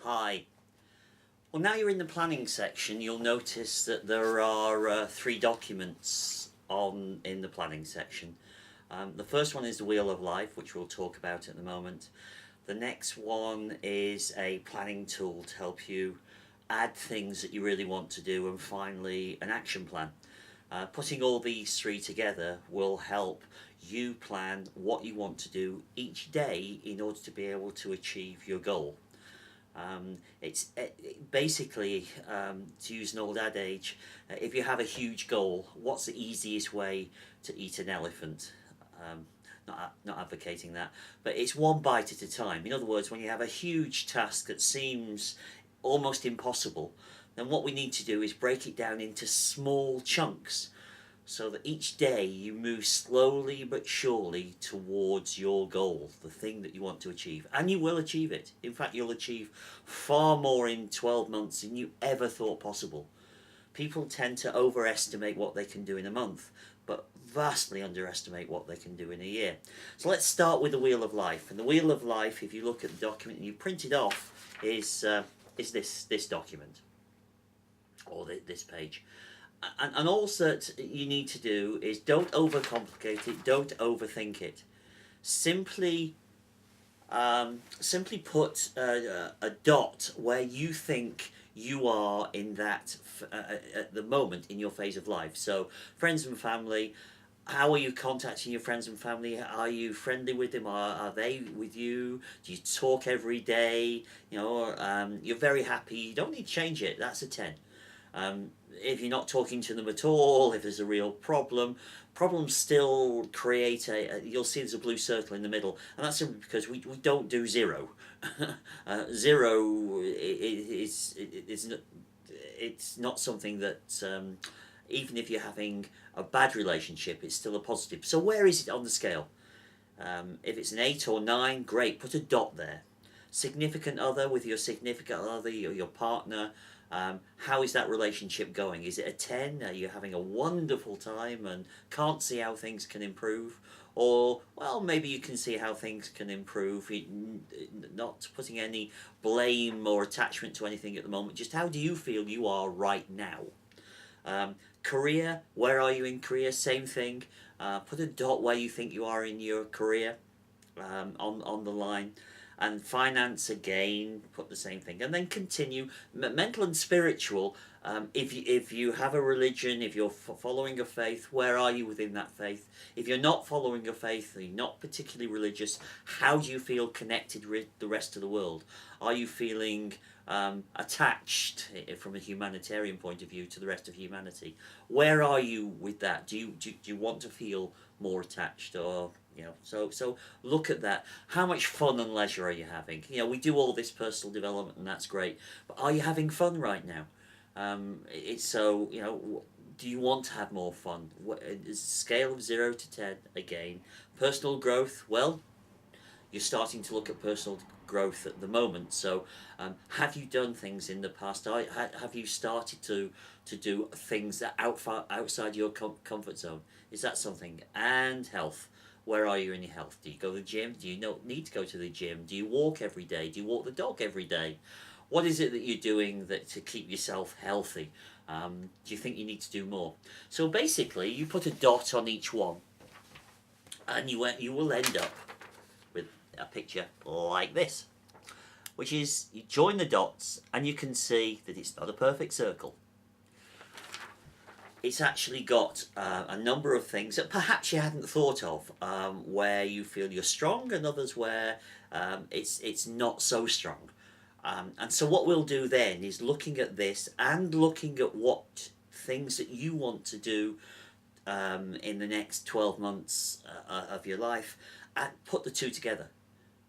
Hi. Well, now you're in the planning section, you'll notice that there are three documents in the planning section. The first one is the Wheel of Life, which we'll talk about at the moment. The next one is a planning tool to help you add things that you really want to do, and finally an action plan. Putting all these three together will help you plan what you want to do each day in order to be able to achieve your goal. It's basically, to use an old adage, if you have a huge goal, what's the easiest way to eat an elephant? Not advocating that, but it's one bite at a time. In other words, when you have a huge task that seems almost impossible, then what we need to do is break it down into small chunks so that each day you move slowly but surely towards your goal, the thing that you want to achieve. And you will achieve it. In fact, you'll achieve far more in 12 months than you ever thought possible. People tend to overestimate what they can do in a month, but vastly underestimate what they can do in a year. So let's start with the Wheel of Life. And the Wheel of Life, if you look at the document and you print it off, is this document, or this page. And all that you need to do is don't overcomplicate it, don't overthink it. Simply put a dot where you think you are in that at the moment in your phase of life. So friends and family, how are you contacting your friends and family? Are you friendly with them? Are they with you? Do you talk every day? You're very happy. You don't need to change it. That's a 10. If you're not talking to them at all, if there's a real problems still create you'll see there's a blue circle in the middle, and that's simply because we don't do zero. Zero is it's not something that, even if you're having a bad relationship, it's still a positive. So where is it on the scale? If it's an 8 or 9, great, put a dot there. Significant other, with your significant other, your partner, how is that relationship going? Is it a 10? Are you having a wonderful time and can't see how things can improve? Or, well, maybe you can see how things can improve, not putting any blame or attachment to anything at the moment, just how do you feel you are right now? Career, where are you in career? Same thing. Put a dot where you think you are in your career, on the line. And finance, again, put the same thing, and then continue. Mental and spiritual, if you have a religion, if you're following a faith, where are you within that faith? If you're not following a faith, you're not particularly religious, how do you feel connected with the rest of the world? Are you feeling attached, from a humanitarian point of view, to the rest of humanity? Where are you with that? Do you want to feel more attached? Or so look at that. How much fun and leisure are you having? We do all this personal development, and that's great, but are you having fun right now? It's so, do you want to have more fun? Scale of 0 to 10, again. Personal growth, well, you're starting to look at personal growth at the moment. So have you done things in the past? Have you started to do things that outside your comfort zone? Is that something? And health. Where are you in your health? Do you go to the gym? Do you need to go to the gym? Do you walk every day? Do you walk the dog every day? What is it that you're doing to keep yourself healthy? Do you think you need to do more? So basically, you put a dot on each one, and you will end up with a picture like this, which is, you join the dots and you can see that it's not a perfect circle. It's actually got a number of things that perhaps you hadn't thought of, where you feel you're strong, and others where it's not so strong. And so what we'll do then is looking at this and looking at what things that you want to do in the next 12 months of your life, and put the two together.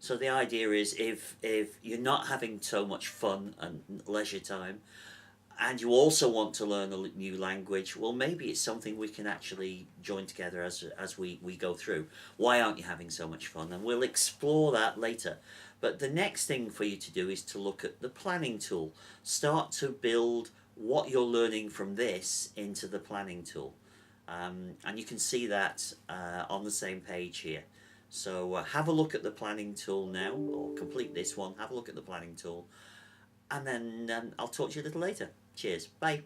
So the idea is, if you're not having so much fun and leisure time, and you also want to learn a new language, well, maybe it's something we can actually join together as we go through. Why aren't you having so much fun? And we'll explore that later. But the next thing for you to do is to look at the planning tool. Start to build what you're learning from this into the planning tool. And you can see that on the same page here. So have a look at the planning tool now, or complete this one. Have a look at the planning tool. and then I'll talk to you a little later. Cheers. Bye.